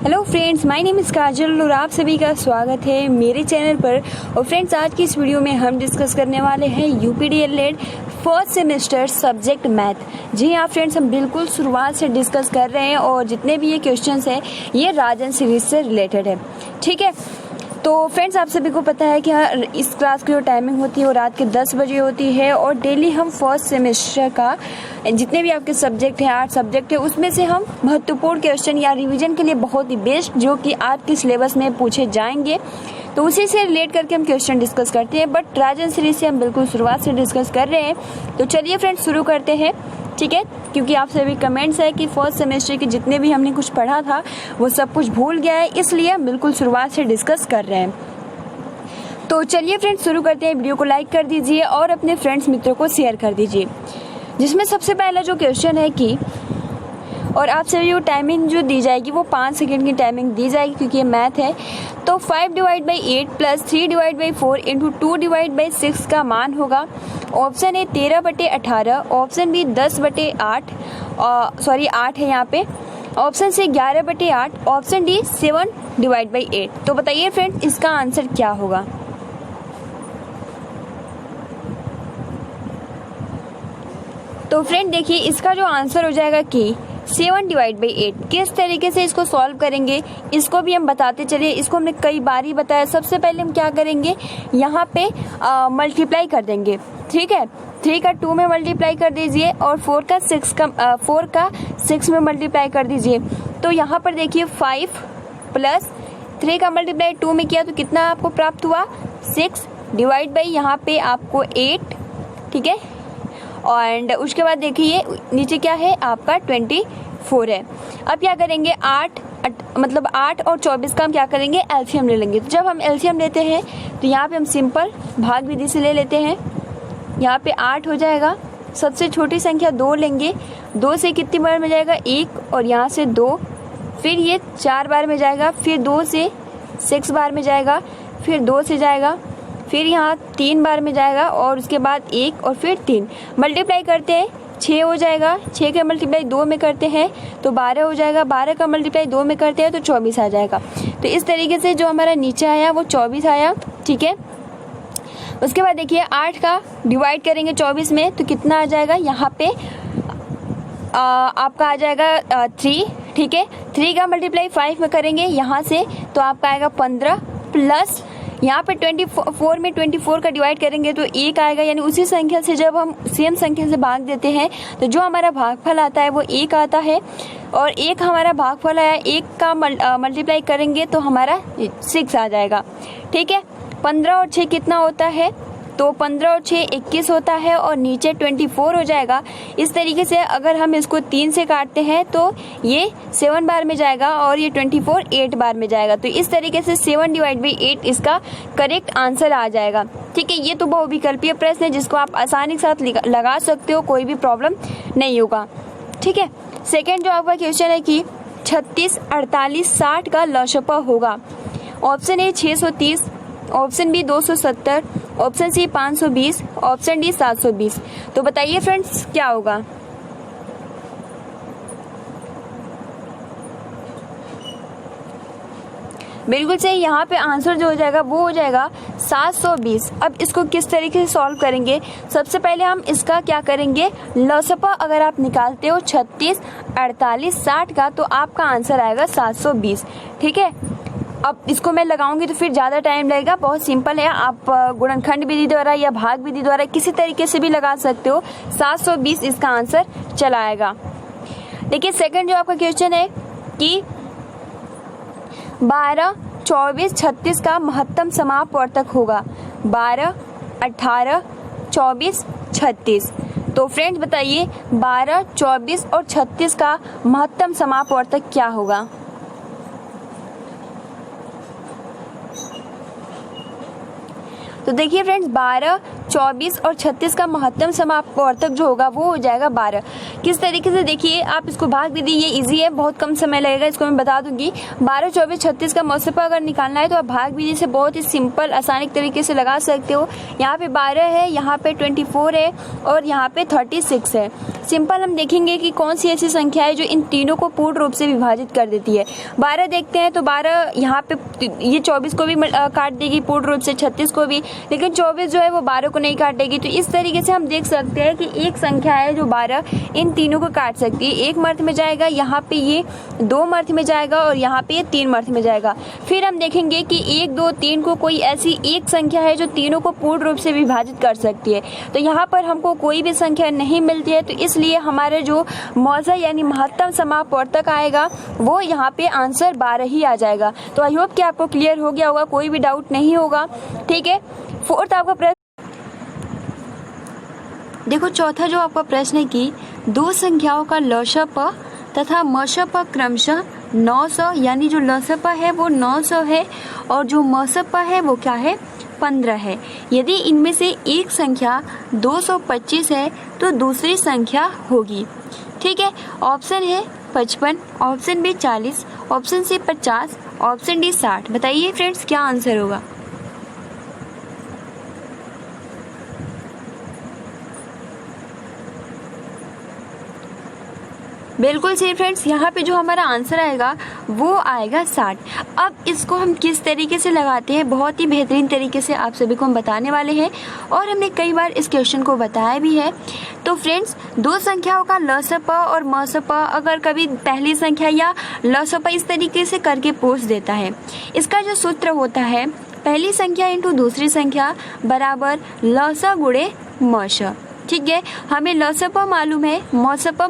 Hello friends, my name is Kajal और आप सभी का स्वागत है मेरे चैनल पर। और फ्रेंड्स, आज की इस वीडियो में हम डिस्कस करने वाले हैं यूपीडीएलएड फर्स्ट सेमेस्टर सब्जेक्ट मैथ। जी हाँ फ्रेंड्स, हम बिल्कुल शुरुआत से डिस्कस कर रहे हैं और जितने भी ये क्वेश्चंस हैं ये राजन सीरीज से रिलेटेड है। ठीक है, तो फ्रेंड्स आप सभी को पता है कि इस क्लास की जो टाइमिंग होती है वो रात के 10 बजे होती है और डेली हम फर्स्ट सेमेस्टर का जितने भी आपके सब्जेक्ट हैं 8 सब्जेक्ट है उसमें से हम महत्वपूर्ण क्वेश्चन या रिवीजन के लिए बहुत ही बेस्ट जो कि आज के सिलेबस में पूछे जाएंगे तो उसी से रिलेट करके हम क्वेश्चन डिस्कस करते हैं। बट राजन सीरीज से हम बिल्कुल शुरुआत से डिस्कस कर रहे हैं, तो चलिए फ्रेंड्स शुरू करते हैं। ठीक है, क्योंकि आप सभी कमेंट्स है कि फर्स्ट सेमेस्टर के जितने भी हमने कुछ पढ़ा था वो सब कुछ भूल गया है, इसलिए हम बिल्कुल शुरुआत से डिस्कस कर रहे हैं। तो चलिए फ्रेंड्स शुरू करते हैं। वीडियो को लाइक कर दीजिए और अपने फ्रेंड्स मित्रों को शेयर कर दीजिए। जिसमें सबसे पहला जो क्वेश्चन है कि और आप सभी को टाइमिंग जो दी जाएगी वो 5 सेकंड की टाइमिंग दी जाएगी क्योंकि ये मैथ है। तो 5/8 + 3/4 × 2/6 का मान होगा। ऑप्शन ए 13/18, ऑप्शन बी 10/8 8 है यहाँ पे, ऑप्शन सी 11/8, ऑप्शन डी 7/8। तो बताइए फ्रेंड्स इसका आंसर क्या होगा। तो फ्रेंड देखिए इसका जो आंसर हो जाएगा कि 7/8। किस तरीके से इसको सॉल्व करेंगे इसको भी हम बताते चलिए। इसको हमने कई बार ही बताया। सबसे पहले हम क्या करेंगे, यहाँ पे मल्टीप्लाई कर देंगे। ठीक है, 3 का 2 में मल्टीप्लाई कर दीजिए और 4 का 6 में मल्टीप्लाई कर दीजिए। तो यहाँ पर देखिए 5 + 3 का मल्टीप्लाई 2 में किया तो कितना आपको प्राप्त हुआ 6 डिवाइड बाई यहाँ पे आपको 8। ठीक है, एंड उसके बाद देखिए नीचे क्या है आपका 24 है। अब क्या करेंगे 8 और 24 का हम क्या करेंगे एलसीएम ले लेंगे। तो जब हम एलसीएम लेते हैं तो यहाँ पे हम सिंपल भाग विधि से ले लेते हैं। यहाँ पे 8 हो जाएगा, सबसे छोटी संख्या 2 लेंगे, 2 से कितनी बार में जाएगा 1 और यहाँ से 2, फिर ये 4 बार में जाएगा, फिर 2 से 6 बार में जाएगा, फिर 2 से जाएगा, फिर यहाँ 3 बार में जाएगा और उसके बाद 1 और फिर 3 मल्टीप्लाई करते हैं 6 हो जाएगा। 6 का मल्टीप्लाई 2 में करते हैं तो 12 हो जाएगा। 12 का मल्टीप्लाई 2 में करते हैं तो 24 आ जाएगा। तो इस तरीके से जो हमारा नीचे आया वो 24 आया। ठीक है, उसके बाद देखिए 8 का डिवाइड करेंगे 24 में तो कितना आ जाएगा यहाँ पे आपका आ जाएगा 3। ठीक है, 3 का मल्टीप्लाई 5 में करेंगे यहाँ से तो आपका आएगा 15 प्लस यहाँ पे 24 में 24 का डिवाइड करेंगे तो 1 आएगा। यानी उसी संख्या से जब हम सेम संख्या से भाग देते हैं तो जो हमारा भागफल आता है वो 1 आता है और 1 हमारा भागफल आया, 1 का मल्टीप्लाई करेंगे तो हमारा 6 आ जाएगा। ठीक है, 15 और 6 कितना होता है तो 15 और 6 21 होता है और नीचे 24 हो जाएगा। इस तरीके से अगर हम इसको 3 से काटते हैं तो ये 7 बार में जाएगा और ये 24 8 बार में जाएगा। तो इस तरीके से 7/8 इसका करेक्ट आंसर आ जाएगा। ठीक है, ये तो बहुविकल्पीय प्रश्न है जिसको आप आसानी के साथ लगा सकते हो, कोई भी प्रॉब्लम नहीं होगा। ठीक है, सेकेंड जो आपका क्वेश्चन है कि 36 48 60 का लसपा होगा। Option A 630, option B 270, option C 520, option D 720। तो बताइए फ्रेंड्स क्या होगा। बिल्कुल सही, यहाँ पे आंसर जो हो जाएगा वो हो जाएगा 720। अब इसको किस तरीके से सॉल्व करेंगे, सबसे पहले हम इसका क्या करेंगे लसपा अगर आप निकालते हो 36 48 60 का तो आपका आंसर आएगा 720। ठीक है, अब इसको मैं लगाऊंगी तो फिर ज़्यादा टाइम लगेगा। बहुत सिंपल है, आप गुणनखंड विधि द्वारा या भाग विधि द्वारा किसी तरीके से भी लगा सकते हो। 720 इसका आंसर चला आएगा। देखिए सेकंड जो आपका क्वेश्चन है कि 12 24 36 का महत्तम समापवर्तक होगा। 12 18 24 36। तो फ्रेंड्स बताइए 12 24 और 36 का महत्तम समापवर्तक क्या होगा। तो देखिए फ्रेंड्स 12 24 और 36 का महत्तम समापवर्तक जो होगा वो हो जाएगा 12। किस तरीके से, देखिए आप इसको भाग दीजिए, ये इजी है, बहुत कम समय लगेगा, इसको मैं बता दूंगी। 12, 24, 36 का मौसपा अगर निकालना है तो आप भाग दीजिए से बहुत ही सिंपल आसानी तरीके से लगा सकते हो। यहाँ पे 12 है, यहाँ पे 24 है और यहाँ पे 36 है। सिंपल हम देखेंगे कि कौन सी ऐसी संख्या है जो इन तीनों को पूर्ण रूप से विभाजित कर देती है। 12 देखते हैं तो 12 यहाँ पे ये 24 को भी काट देगी पूर्ण रूप से, 36 को भी, लेकिन 24 जो है वो 12 को नहीं काटेगी। तो इस तरीके से हम देख सकते हैं कि एक संख्या है जो 12 इन तीनों को काट सकती है। एक मर्थ में जाएगा, यहाँ पे ये 2 मर्थ में जाएगा और यहाँ पे ये 3 मर्थ में जाएगा। फिर हम देखेंगे कि 1, 2, 3 को कोई ऐसी एक संख्या है जो तीनों को पूर्ण रूप से विभाजित कर सकती है। तो यहाँ पर हमको कोई भी संख्या नहीं मिलती है, तो इसलिए हमारे जो मौजा यानी महत्तम समापवर्तक आएगा वो यहाँ पे आंसर 12 ही आ जाएगा। तो आई होप कि आपको क्लियर हो गया होगा, कोई भी डाउट नहीं होगा। ठीक है, फोर्थ आपका प्रश्न देखो, चौथा जो आपका प्रश्न है कि दो संख्याओं का लसप तथा मसप क्रमशः 900, यानी जो लसप है वो 900 है और जो मसप है वो क्या है, 15 है। यदि इनमें से एक संख्या 225 है तो दूसरी संख्या होगी। ठीक है, ऑप्शन है 55, option B 40, option C 50, option D 60। बताइए फ्रेंड्स क्या आंसर होगा। बिल्कुल सही फ्रेंड्स, यहाँ पे जो हमारा आंसर आएगा वो आएगा 60। अब इसको हम किस तरीके से लगाते हैं, बहुत ही बेहतरीन तरीके से आप सभी को हम बताने वाले हैं और हमने कई बार इस क्वेश्चन को बताया भी है। तो फ्रेंड्स, दो संख्याओं का लसप और मसप अगर कभी पहली संख्या या लसप इस तरीके से करके पूछ देता है, इसका जो सूत्र होता है पहली संख्या इंटू दूसरी संख्या बराबर लस गुणे मस। ठीक है, हमें लसप मालूम है, मसप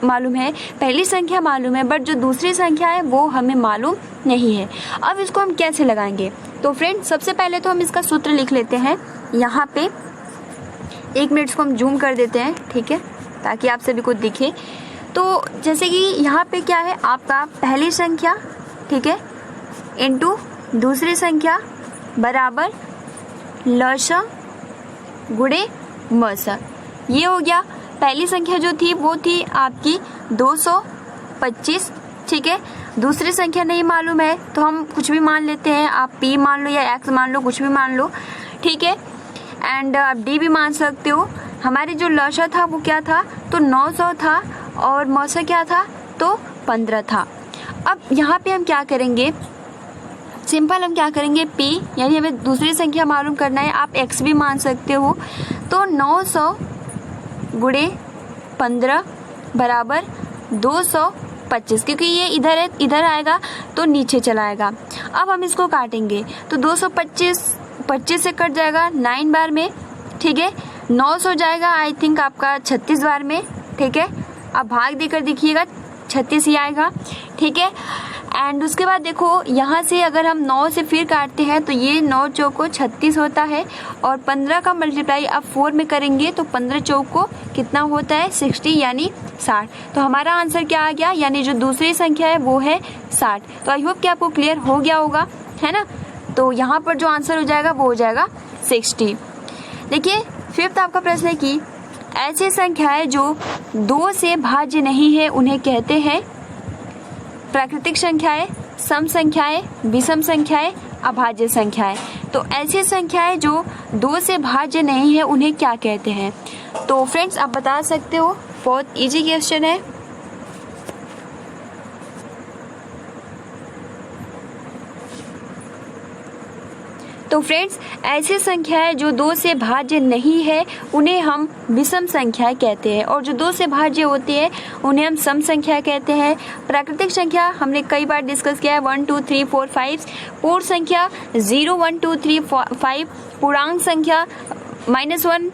मालूम है, पहली संख्या मालूम है, बट जो दूसरी संख्या है वो हमें मालूम नहीं है। अब इसको हम कैसे लगाएंगे, तो फ्रेंड सबसे पहले तो हम इसका सूत्र लिख लेते हैं। यहाँ पे 1 मिनट को हम जूम कर देते हैं, ठीक है, ताकि आप सभी को दिखे। तो जैसे कि यहाँ पे क्या है आपका पहली संख्या, ठीक है, इंटू दूसरी संख्या बराबर लस गुणे मस। ये हो गया। पहली संख्या जो थी वो थी आपकी 225। ठीक है, दूसरी संख्या नहीं मालूम है तो हम कुछ भी मान लेते हैं, आप p मान लो या x मान लो, कुछ भी मान लो। ठीक है, एंड आप d भी मान सकते हो। हमारी जो लसा था वो क्या था, तो 900 था और मौसा क्या था, तो 15 था। अब यहाँ पे हम क्या करेंगे, सिंपल हम क्या करेंगे, p यानी हमें दूसरी संख्या मालूम करना है, आप x भी मान सकते हो। तो 900 गुणे 15 बराबर 225, क्योंकि ये इधर है, इधर आएगा तो नीचे चला आएगा। अब हम इसको काटेंगे तो 225 से कट जाएगा 9 बार में। ठीक है, 900 जाएगा आई थिंक आपका 36 बार में। ठीक है, अब भाग देकर देखिएगा 36 ही आएगा। ठीक है, एंड उसके बाद देखो यहाँ से अगर हम 9 से फिर काटते हैं तो ये 9 चौको 36 होता है और 15 का मल्टीप्लाई आप 4 में करेंगे तो 15 चौको कितना होता है, 60 यानी 60। तो हमारा आंसर क्या आ गया, यानी जो दूसरी संख्या है वो है 60। तो आई होप कि आपको क्लियर हो गया होगा, है ना। तो यहाँ पर जो आंसर हो जाएगा वो हो जाएगा 60। देखिए फिफ्थ आपका प्रश्न है कि ऐसी संख्याएं जो 2 से भाज्य नहीं है उन्हें कहते हैं प्राकृतिक संख्याएं, सम संख्याएं, विषम संख्याएं, अभाज्य संख्याएं। तो ऐसी संख्याएं जो 2 से भाज्य नहीं है उन्हें क्या कहते हैं। तो फ्रेंड्स आप बता सकते हो, बहुत इजी क्वेश्चन है। तो फ्रेंड्स ऐसी संख्याएं जो 2 से भाज्य नहीं है उन्हें हम विषम संख्याएं कहते हैं और जो 2 से भाज्य होती है उन्हें हम सम संख्या कहते हैं। प्राकृतिक संख्या हमने कई बार डिस्कस किया है, 1 2 3 4 5। पूर्ण संख्या 0 1 2 3 5। पूर्णांक संख्या -1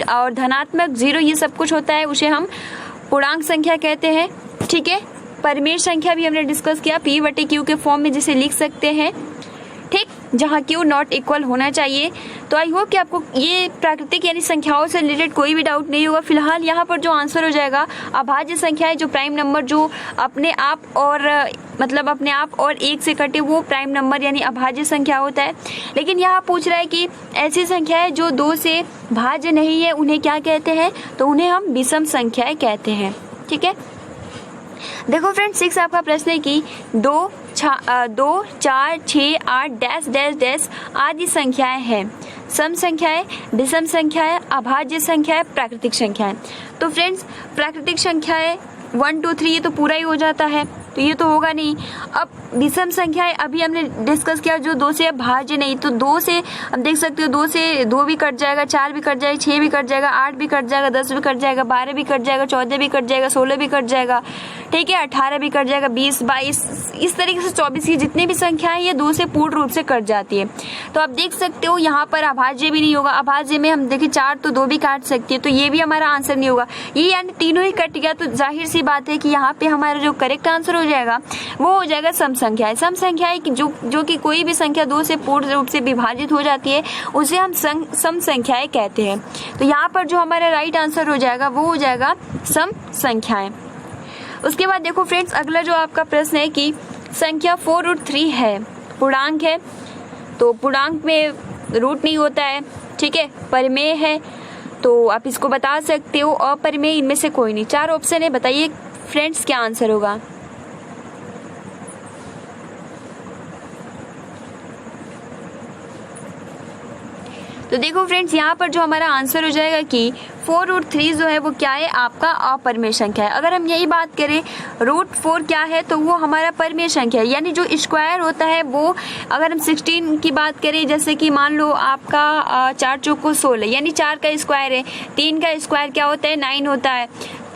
और धनात्मक 0 ये सब कुछ होता है, उसे हम पूर्णांक संख्या कहते हैं। ठीक है, परिमेय संख्या भी हमने डिस्कस किया, p/q के फॉर्म में जिसे लिख सकते हैं। ठीक, जहाँ क्यू नॉट इक्वल होना चाहिए। तो आई होप कि आपको ये प्राकृतिक यानी संख्याओं से रिलेटेड कोई भी डाउट नहीं होगा। फिलहाल यहाँ पर जो आंसर हो जाएगा अभाज्य संख्याएं, जो प्राइम नंबर जो अपने आप और मतलब अपने आप और एक से कटे वो प्राइम नंबर यानी अभाज्य संख्या होता है। लेकिन यहाँ पूछ रहा है कि ऐसी संख्याएं जो 2 से भाज्य नहीं है उन्हें क्या कहते हैं, तो उन्हें हम विषम संख्याएं कहते हैं। ठीक है, देखो फ्रेंड्स 6 आपका प्रश्न है कि 2, 4, 6, 8 डैश डैश डैश आदि संख्याएं हैं। सम संख्याएं, विषम संख्याएं, अभाज्य संख्याएं, प्राकृतिक संख्याएं। तो फ्रेंड्स प्राकृतिक संख्याएं 1, 2, 3 ये तो पूरा ही हो जाता है, तो ये तो होगा नहीं। अब विषम संख्याएं अभी हमने डिस्कस किया जो 2 से भाज्य नहीं, तो 2 से अब देख सकते हो 2 से 2 भी कट जाएगा, 4 भी कट जाएगा, 6 भी कट जाएगा, 8 भी कट जाएगा, 10 भी कट जाएगा, 12 भी कट जाएगा, 14 भी कट जाएगा, 16 भी कट जाएगा, ठीक है, 18 भी कट जाएगा, 20, 22 इस तरीके से 24 की जितनी भी संख्याएं ये 2 से पूर्ण रूप से कट जाती है। तो आप देख सकते हो यहाँ पर अभाज्य भी नहीं होगा। अभाज्य में हम देखिए 4 तो 2 भी काट सकती है, तो ये भी हमारा आंसर नहीं होगा। ये यानी तीनों ही कट गया, तो जाहिर सी बात है कि यहाँ पे हमारा जो करेक्ट आंसर हो जाएगा वो हो जाएगा सम संख्याएं। सम संख्याएं जो कि कोई भी संख्या 2 से पूर्ण रूप से विभाजित हो जाती है उसे हम सम संख्याएं कहते हैं। तो यहाँ पर जो हमारा राइट आंसर हो जाएगा वो हो जाएगा सम संख्याएं। उसके बाद देखो फ्रेंड्स अगला जो आपका प्रश्न है कि संख्या 4√3 है, पूर्णांक है, तो पूर्णांक में रूट नहीं होता है, ठीक है, परिमेय है, तो आप इसको बता सकते हो। अपरिमेय इनमें से कोई नहीं। 4 ऑप्शन है, बताइए फ्रेंड्स क्या आंसर होगा। तो देखो फ्रेंड्स यहाँ पर जो हमारा आंसर हो जाएगा कि 4√3 जो है वो क्या है, आपका अपरिमेय संख्या है। अगर हम यही बात करें √4 क्या है, तो वो हमारा परिमेय संख्या है, यानी जो स्क्वायर होता है वो अगर हम 16 की बात करें, जैसे कि मान लो आपका 4 चौको 16 यानी 4 का स्क्वायर है, 3 का स्क्वायर क्या होता है 9 होता है,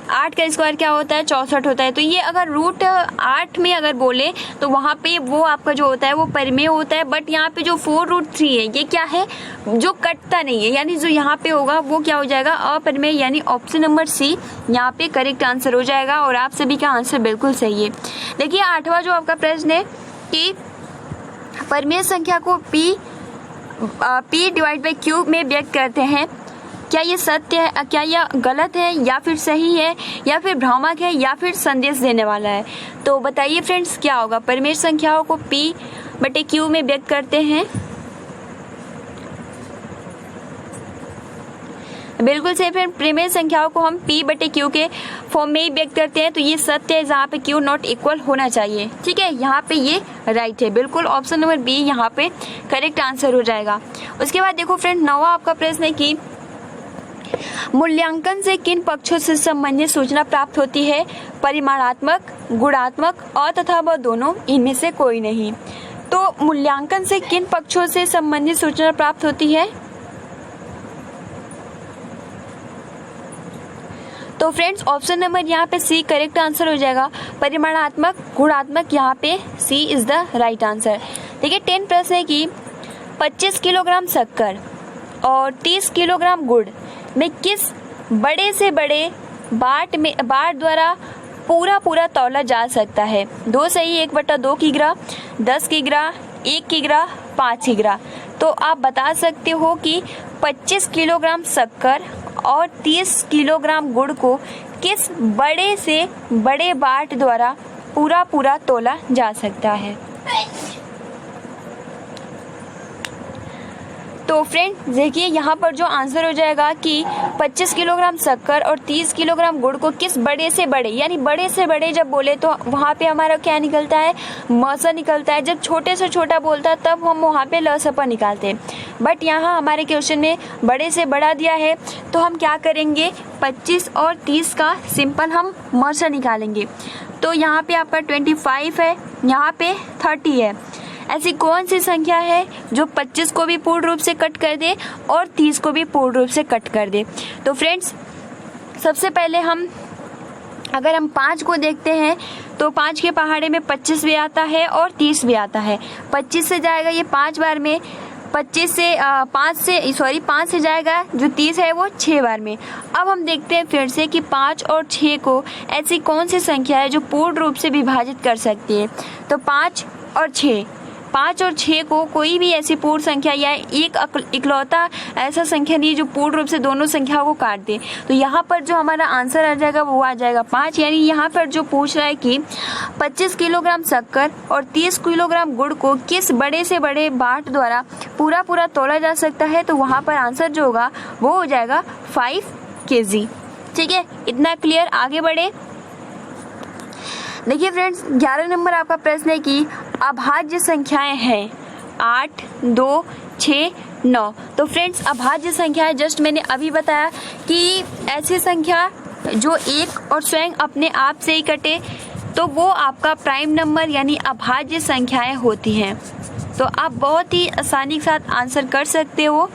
8 का स्क्वायर क्या होता है 64 होता है। तो ये अगर √8 में अगर बोले तो वहाँ पे वो आपका जो होता है वो परिमेय होता है। बट यहाँ पे जो 4√3 है ये क्या है, जो कटता नहीं है, यानी जो यहाँ पे होगा वो क्या हो जाएगा अपरिमेय, यानी ऑप्शन नंबर सी यहाँ पे करेक्ट आंसर हो जाएगा। और आप सभी का आंसर बिल्कुल सही है। देखिए 8वां जो आपका प्रश्न है कि परिमेय संख्या को P/Q में व्यक्त करते हैं, क्या ये सत्य है, क्या यह गलत है, या फिर सही है, या फिर भ्रामक है, या फिर संदेश देने वाला है। तो बताइए फ्रेंड्स क्या होगा। परिमेय संख्याओं को P/Q में व्यक्त करते हैं, बिल्कुल सही फ्रेंड। परिमेय संख्याओं को हम P/Q के फॉर्म में ही व्यक्त करते हैं, तो ये सत्य है जहाँ पे Q नॉट इक्वल होना चाहिए, ठीक है, यहाँ पे ये राइट है, बिल्कुल ऑप्शन नंबर बी यहाँ पे करेक्ट आंसर हो जाएगा। उसके बाद देखो फ्रेंड 9वां आपका प्रश्न है कि मूल्यांकन से किन पक्षों से संबंधित सूचना प्राप्त होती है, परिमाणात्मक, गुणात्मक और तथा वह दोनों, इनमें से कोई नहीं। तो मूल्यांकन से किन पक्षों से संबंधित सूचना प्राप्त होती है, तो फ्रेंड्स ऑप्शन नंबर यहाँ पे सी करेक्ट आंसर हो जाएगा। परिमाणात्मक, गुणात्मक, यहाँ पे सी इज द राइट आंसर। देखिए 10 प्रश्न है कि 25 किलोग्राम शक्कर और 30 किलोग्राम गुड़ में किस बड़े से बड़े बाट द्वारा पूरा तौला जा सकता है। 2 सही, 1/2 किग्रा, 10 किग्रा, 1 किग्रा, 5 किग्रा। तो आप बता सकते हो कि 25 किलोग्राम शक्कर और 30 किलोग्राम गुड़ को किस बड़े से बड़े बाट द्वारा पूरा तोला जा सकता है। तो फ्रेंड देखिए यहाँ पर जो आंसर हो जाएगा कि 25 किलोग्राम शक्कर और 30 किलोग्राम गुड़ को किस बड़े से बड़े, यानी बड़े से बड़े जब बोले तो वहाँ पे हमारा क्या निकलता है, मौसा निकलता है। जब छोटे से छोटा बोलता है तब हम वहाँ पे लसपा निकालते हैं। बट यहाँ हमारे क्वेश्चन में बड़े से बड़ा दिया है, तो हम क्या करेंगे 25 और 30 का सिंपल हम मौसा निकालेंगे। तो यहाँ पे आपका 25 है, यहाँ पे 30 है। ऐसी कौन सी संख्या है जो 25 को भी पूर्ण रूप से कट कर दे और 30 को भी पूर्ण रूप से कट कर दे। तो फ्रेंड्स सबसे पहले अगर हम 5 को देखते हैं तो 5 के पहाड़े में 25 भी आता है और 30 भी आता है। 25 से जाएगा ये 5 बार में, 5 से जाएगा जो 30 है वो 6 बार में। अब हम देखते हैं फिर से कि 5 और 6 को ऐसी कौन सी संख्या है जो पूर्ण रूप से विभाजित कर सकती है। तो 5 और 6 5 और 6 को कोई भी ऐसी पूर्ण संख्या या एक इकलौता ऐसा संख्या नहीं जो पूर्ण रूप से दोनों संख्याओं को काट दे। तो यहाँ पर जो हमारा आंसर आ जाएगा वो आ जाएगा 5। यानी यहाँ पर जो पूछ रहा है कि 25 किलोग्राम शक्कर और 30 किलोग्राम गुड़ को किस बड़े से बड़े बाट द्वारा पूरा तोला जा सकता है, तो वहाँ पर आंसर जो होगा वो हो जाएगा 5 kg। ठीक है, इतना क्लियर। आगे बढ़े। देखिए फ्रेंड्स, 11 नंबर आपका प्रश्न है कि अभाज्य संख्याएं हैं 8, 2, 6, 9। तो फ्रेंड्स, अभाज्य संख्याएं जस्ट मैंने अभी बताया कि ऐसी संख्या जो एक और स्वयं अपने आप से ही कटे तो वो आपका प्राइम नंबर यानी अभाज्य संख्याएं होती हैं। तो आप बहुत ही आसानी के साथ आंसर कर सकते हो।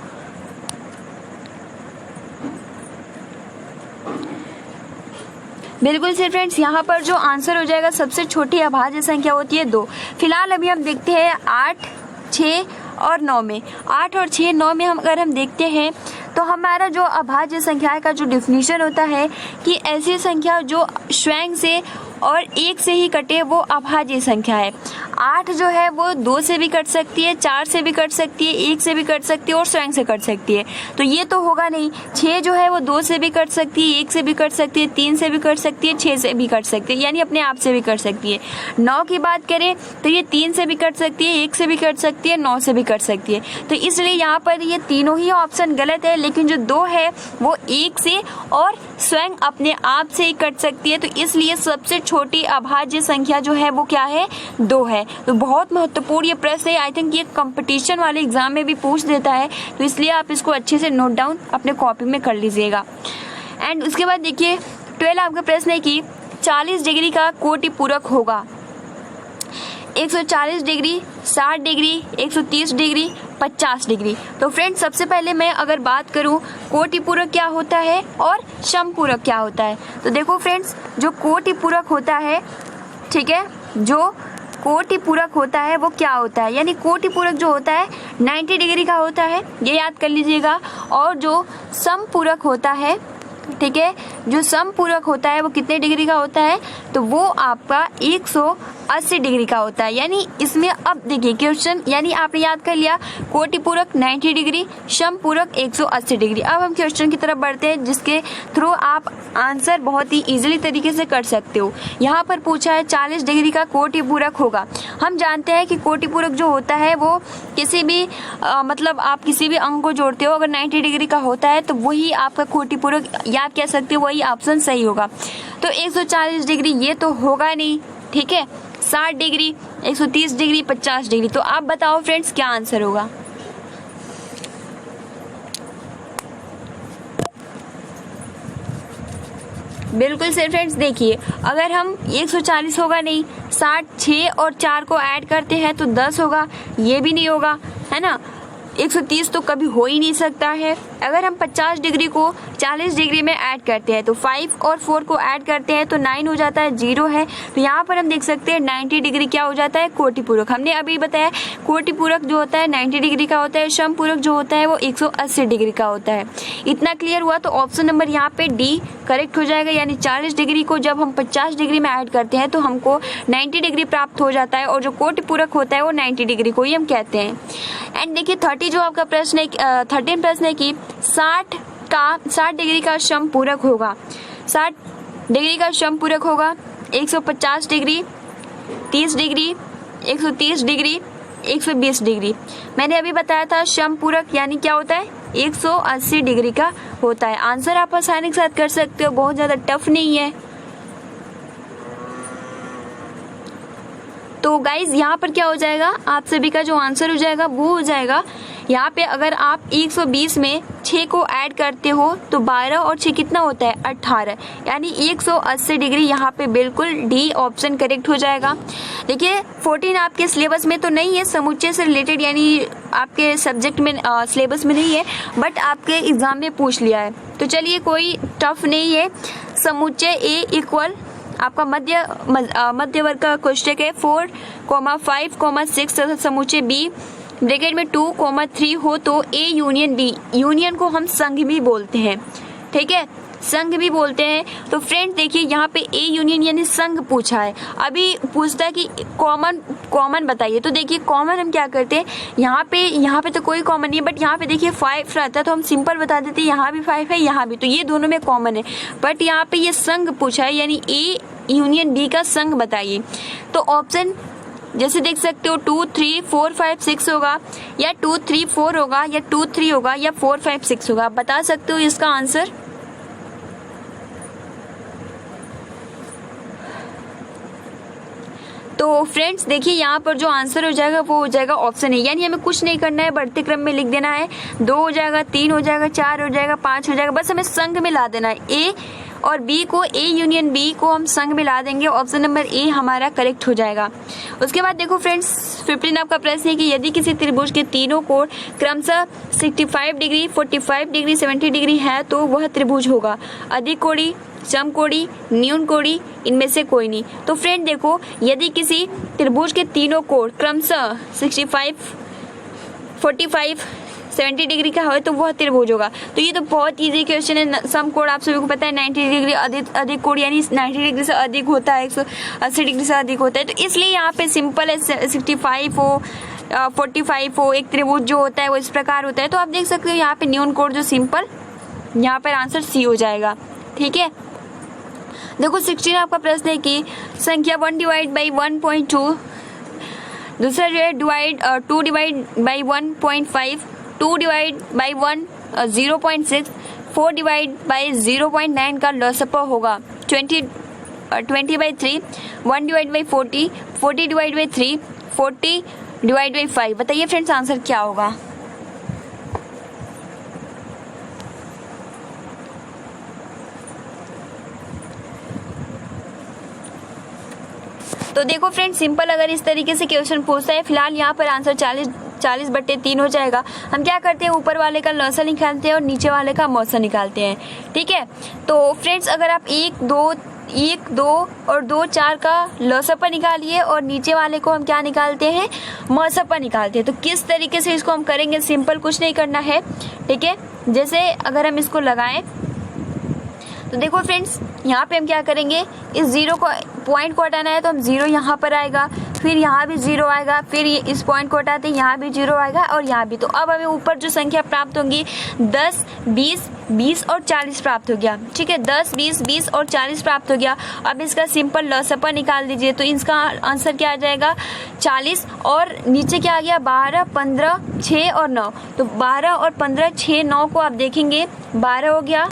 बिल्कुल से फ्रेंड्स, यहाँ पर जो आंसर हो जाएगा सबसे छोटी अभाज्य संख्या होती है 2। फिलहाल अभी हम देखते हैं 8, 6 और 9 में। 8 और 6, 9 में अगर हम देखते हैं तो हमारा जो अभाज्य संख्या का जो डिफिनीशन होता है कि ऐसी संख्या जो स्वयं से और एक से ही कटे वो अभाज्य संख्या है। 8 जो है वो 2 से भी कट सकती है, 4 से भी कट सकती है, 1 से भी कट सकती है और स्वयं से कट सकती है, तो ये तो होगा नहीं। 6 जो है वो 2 से भी कट सकती है, 1 से भी कट सकती है, 3 से भी कट सकती है, 6 से भी कट सकती है, यानी अपने आप से भी कट सकती है। 9 की बात करें तो ये 3 से भी कट सकती है, 1 से भी कट सकती है, 9 से भी कट सकती है। तो इसलिए यहाँ पर ये तीनों ही ऑप्शन गलत है, लेकिन जो 2 है वो 1 से और स्वयं अपने आप से ही कट सकती है। तो इसलिए सबसे छोटी अभाज्य संख्या जो है वो क्या है, 2 है। तो बहुत महत्वपूर्ण ये प्रश्न है। आई थिंक ये कंपटीशन वाले एग्जाम में भी पूछ देता है, तो इसलिए आप इसको अच्छे से नोट डाउन अपने कॉपी में कर लीजिएगा। एंड उसके बाद देखिए 12 आपका प्रश्न है कि 40 डिग्री का कोटि पूरक होगा 140 डिग्री, 60 डिग्री, 130 डिग्री, 50 डिग्री। तो फ्रेंड्स, सबसे पहले मैं अगर बात करूं कोटि पूरक क्या होता है और समपूरक क्या होता है, तो देखो फ्रेंड्स, जो कोटि पूरक होता है, ठीक है, जो कोटि पूरक होता है वो क्या होता है, यानी कोटि पूरक जो होता है 90 डिग्री का होता है, ये याद कर लीजिएगा। और जो समपूरक होता है, ठीक है, जो समपूरक होता है वो कितने डिग्री का होता है, तो वो आपका 180 डिग्री का होता है। यानी इसमें अब देखिए क्वेश्चन, यानी आपने याद कर लिया कोटि पूरक 90 डिग्री, समपूरक 180 डिग्री। अब हम क्वेश्चन की तरफ बढ़ते हैं जिसके थ्रू आप आंसर बहुत ही इजीली तरीके से कर सकते हो। यहाँ पर पूछा है 40 डिग्री का कोटि पूरक होगा। हम जानते हैं कि कोटि पूरक जो होता है वो किसी भी मतलब आप किसी भी अंक को जोड़ते हो, अगर 90 डिग्री का होता है तो वही आपका कोटि पूरक याद कह सकते हो, वही ऑप्शन सही होगा। तो 140 डिग्री ये तो होगा नहीं, ठीक है, 60 डिग्री, 130 डिग्री, 50 डिग्री। तो आप बताओ फ्रेंड्स क्या आंसर होगा। बिल्कुल सर फ्रेंड्स, देखिए अगर हम 140 होगा नहीं, 60, 6 और 4 को ऐड करते हैं तो 10 होगा, ये भी नहीं होगा, है ना। 130 तो कभी हो ही नहीं सकता है। अगर हम 50 डिग्री को 40 डिग्री में ऐड करते हैं तो 5 और 4 को ऐड करते हैं तो 9 हो जाता है, 0 है। तो यहाँ पर हम देख सकते हैं 90 डिग्री क्या हो जाता है, कोटि पूरक। हमने अभी बताया कोटि पूरक जो होता है 90 डिग्री का होता है, समपूरक जो होता है वो 180 डिग्री का होता है। इतना क्लियर हुआ। तो ऑप्शन नंबर यहाँ पे डी करेक्ट हो जाएगा, यानी 40 डिग्री को जब हम 50 डिग्री में ऐड करते हैं तो हमको 90 डिग्री प्राप्त हो जाता है, और जो कोटि पूरक होता है वो 90 डिग्री को ही हम कहते हैं। एंड देखिए 30 जो आपका प्रश्न है, 13 प्रश्न है कि 60 डिग्री का समपूरक होगा। 60 डिग्री का समपूरक होगा 150 डिग्री, 30 डिग्री, 130 डिग्री, 120 डिग्री। मैंने अभी बताया था समपूरक यानी क्या होता है, 180 डिग्री का होता है। आंसर आप आसानी के साथ कर सकते हो, बहुत ज्यादा टफ नहीं है। तो गाइज यहाँ पर क्या हो जाएगा, आप सभी का जो आंसर हो जाएगा वो हो जाएगा यहाँ पे अगर आप 120 में 6 को ऐड करते हो तो 12 और 6 कितना होता है, 18, यानी 180 डिग्री। यहाँ पे बिल्कुल डी ऑप्शन करेक्ट हो जाएगा। देखिए 14 आपके सिलेबस में तो नहीं है, समुच्चय से रिलेटेड यानी आपके सब्जेक्ट में सिलेबस में नहीं है, बट आपके एग्जाम में पूछ लिया है। तो चलिए कोई टफ नहीं है। समुच्चय ए इक्वल आपका मध्य वर्ग का क्वेश्चन है 4, 5, 6 तथा समुच्चय बी ब्रैकेट में 2, 3 हो तो ए यूनियन बी, यूनियन को हम संघ भी बोलते हैं, ठीक है। संघ भी बोलते हैं। तो फ्रेंड्स देखिए यहाँ पे ए यूनियन यानी संघ पूछा है। अभी पूछता है कि कॉमन बताइए। तो देखिए कॉमन हम क्या करते हैं, यहाँ पे तो कोई कॉमन नहीं है, बट यहाँ पे देखिए 5 रहता है तो हम सिंपल बता देते हैं यहाँ भी 5 है, यहाँ भी, तो ये दोनों में कॉमन है। बट यहाँ पे ये संघ पूछा है यानी ए यूनियन बी का संघ बताइए। तो ऑप्शन जैसे देख सकते हो 2 3 4 5 6 होगा, या 2 3 4 होगा, या 2 3 होगा, या 4 5 6 होगा। आप बता सकते हो इसका आंसर। तो फ्रेंड्स देखिए यहाँ पर जो आंसर हो जाएगा वो हो जाएगा ऑप्शन है, यानी हमें कुछ नहीं करना है, बढ़ते क्रम में लिख देना है। 2 हो जाएगा, 3 हो जाएगा, 4 हो जाएगा, 5 हो जाएगा, बस हमें संघ में ला देना है। ए और बी को, ए यूनियन बी को हम संघ में ला देंगे, ऑप्शन नंबर ए हमारा करेक्ट हो जाएगा। उसके बाद देखो फ्रेंड्स 15 आपका प्रश्न है कि यदि किसी त्रिभुज के तीनों कोण क्रमशः 65 डिग्री, 45 डिग्री, 70 डिग्री है तो वह त्रिभुज होगा। अधिक कोणी, समकोणी, न्यून कोणी, इनमें से कोई नहीं। तो फ्रेंड देखो यदि किसी त्रिभुज के तीनों कोण क्रमशः 65, 45, 70 डिग्री का हो तो वह त्रिभुज होगा। तो ये तो बहुत इजी क्वेश्चन है। समकोण आप सभी को पता है 90 डिग्री, अधिक कोण यानी 90 डिग्री से अधिक होता है, 180 डिग्री से अधिक होता है। तो इसलिए यहाँ पे सिंपल है, 65 हो, 45 हो, एक त्रिभुज जो होता है वो इस प्रकार होता है। तो आप देख सकते हो यहाँ पे न्यून कोण जो सिंपल, यहाँ पर आंसर सी हो जाएगा। ठीक है, देखो 16 आपका प्रश्न है कि संख्या 1 डिवाइड बाई 1.2, दूसरा जो है 2 divide by 1.5, 2 divide by 1 0.6, 4 divide by 0.9 का लसप होगा 20 by 3, 1 divide by 40, 40 divide by 3, 40 divide by 5। बताइए फ्रेंड्स आंसर क्या होगा। तो देखो फ्रेंड्स सिंपल अगर इस तरीके से क्वेश्चन पूछता है, फिलहाल यहाँ पर आंसर 40/3 हो जाएगा। हम क्या करते हैं, ऊपर वाले का लॉसा निकालते हैं और नीचे वाले का मौसा निकालते हैं। ठीक है, तो फ्रेंड्स अगर आप 1 2 और 2 4 का लॉसपा निकालिए और नीचे वाले को हम क्या निकालते हैं, मौसपा निकालते हैं। तो किस तरीके से इसको हम करेंगे, सिंपल कुछ नहीं करना है। ठीक है, जैसे अगर हम इसको लगाएं तो देखो फ्रेंड्स यहाँ पे हम क्या करेंगे, इस 0 को पॉइंट को हटाना है तो हम 0 यहाँ पर आएगा, फिर यहाँ भी 0 आएगा, फिर इस पॉइंट को हटाते हैं यहाँ भी 0 आएगा और यहाँ भी। तो अब हमें ऊपर जो संख्या प्राप्त होंगी 10, 20 और 40 प्राप्त हो गया। ठीक है, 10, 20 और 40 प्राप्त हो गया। अब इसका सिंपल लसपा निकाल दीजिए। तो इसका आंसर क्या आ जाएगा, 40, और नीचे क्या आ गया 12, 15, 6 और 9। तो 12 और 15, 6, 9 को आप देखेंगे 12 हो गया,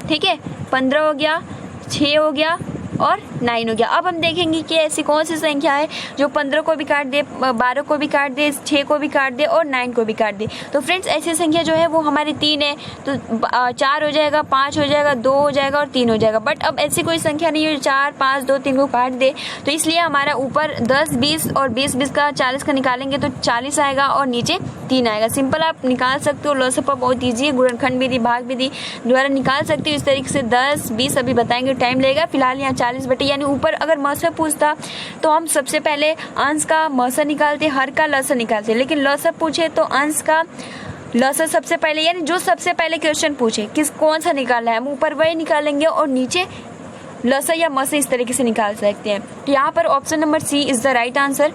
ठीक है, 15 हो गया, 6 हो गया और 9 हो गया। अब हम देखेंगे कि ऐसी कौन सी संख्या है जो 15 को भी काट दे, 12 को भी काट दे, 6 को भी काट दे और 9 को भी काट दे। तो फ्रेंड्स ऐसी संख्या जो है वो हमारी 3 है। तो 4 हो जाएगा, 5 हो जाएगा, 2 हो जाएगा और 3 हो जाएगा। बट अब ऐसी कोई संख्या नहीं है जो 4, 5, 2, 3 को काट दे। तो इसलिए हमारा ऊपर 10, 20 और 20 का 40 का निकालेंगे तो 40 आएगा और नीचे 3 आएगा। सिंपल आप निकाल सकते हो, लसपा बहुत ईजी है, गुणनखंड विधि, भाग विधि द्वारा निकाल सकते हो इस तरीके से। 10, 20 अभी बताएंगे, टाइम लगेगा। फिलहाल यहाँ 40 बटे, यानी ऊपर अगर मौसा पूछता तो हम सबसे पहले अंश का मौसा निकालते, हर का लसा निकालते, लेकिन लसा पूछे तो अंश का लसा सबसे पहले, यानी जो सबसे पहले क्वेश्चन पूछे कौन सा निकालना है हम ऊपर वही निकालेंगे और नीचे लसा या मसा इस तरीके से निकाल सकते हैं। तो यहाँ पर option number C is the right answer.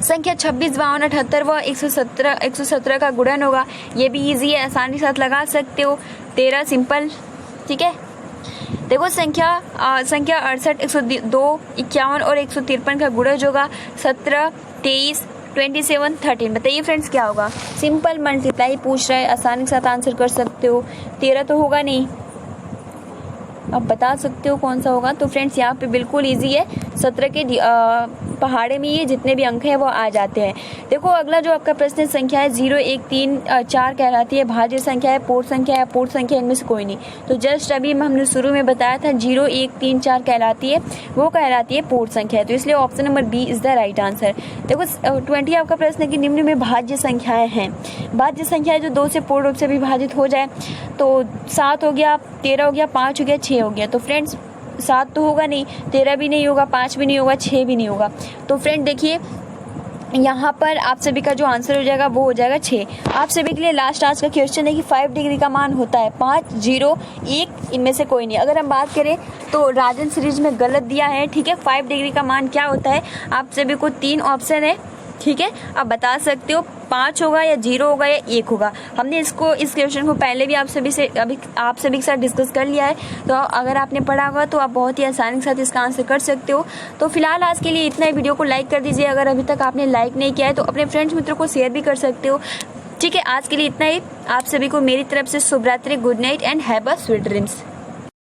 संख्या 26, 52, 78 व 117 का गुणन होगा। ये भी इजी है, आसानी के साथ लगा सकते हो। 13 सिंपल। ठीक है, देखो संख्या 68, 102, 51 और 153 का गुणज होगा 17, 23, 27, 13। बताइए फ्रेंड्स क्या होगा। सिंपल मल्टीप्लाई पूछ रहा है, आसानी के साथ आंसर कर सकते हो। 13 तो होगा नहीं, आप बता सकते हो कौन सा होगा। तो फ्रेंड्स यहाँ पे बिल्कुल इजी है, 17 के पहाड़े में ये जितने भी अंक हैं वो आ जाते हैं। देखो अगला जो आपका प्रश्न संख्या है 0, 1, 3, 4 कहलाती है भाज्य संख्या है, पूर्ण संख्या है, अपूर्ण संख्या, इनमें से कोई नहीं। तो जस्ट अभी हमने शुरू में बताया था 0, 1, 3, 4 कहलाती है, वो कहलाती है पूर्ण संख्या है। तो इसलिए option number B is the right answer. देखो 20 आपका प्रश्न है कि निम्न में भाज्य संख्याएं हैं। भाज्य संख्या जो 2 से पूर्ण रूप से विभाजित हो जाए तो 7 हो गया, 13 हो गया, 5 हो गया, 6 हो गया। तो फ्रेंड्स 7 तो होगा नहीं, 13 भी नहीं होगा, 5 भी नहीं होगा, 6 भी नहीं होगा। तो फ्रेंड देखिए यहाँ पर आप सभी का जो आंसर हो जाएगा वो हो जाएगा 6। आप सभी के लिए लास्ट आज का क्वेश्चन है कि 5 डिग्री का मान होता है 5, 0, 1, इनमें से कोई नहीं। अगर हम बात करें तो राजन सीरीज में गलत दिया है, ठीक है। 5 डिग्री का मान क्या होता है, आप सभी को 3 ऑप्शन है, ठीक है। आप बता सकते हो 5 होगा या 0 होगा या 1 होगा। हमने इस क्वेश्चन को पहले भी आप सभी के साथ डिस्कस कर लिया है, तो अगर आपने पढ़ा होगा तो आप बहुत ही आसानी के साथ इसका आंसर कर सकते हो। तो फिलहाल आज के लिए इतना ही। वीडियो को लाइक कर दीजिए, अगर अभी तक आपने लाइक नहीं किया है तो अपने फ्रेंड्स मित्रों को शेयर भी कर सकते हो, ठीक है। आज के लिए इतना ही। आप सभी को मेरी तरफ से शुभ रात्रि, good night and have a sweet dreams.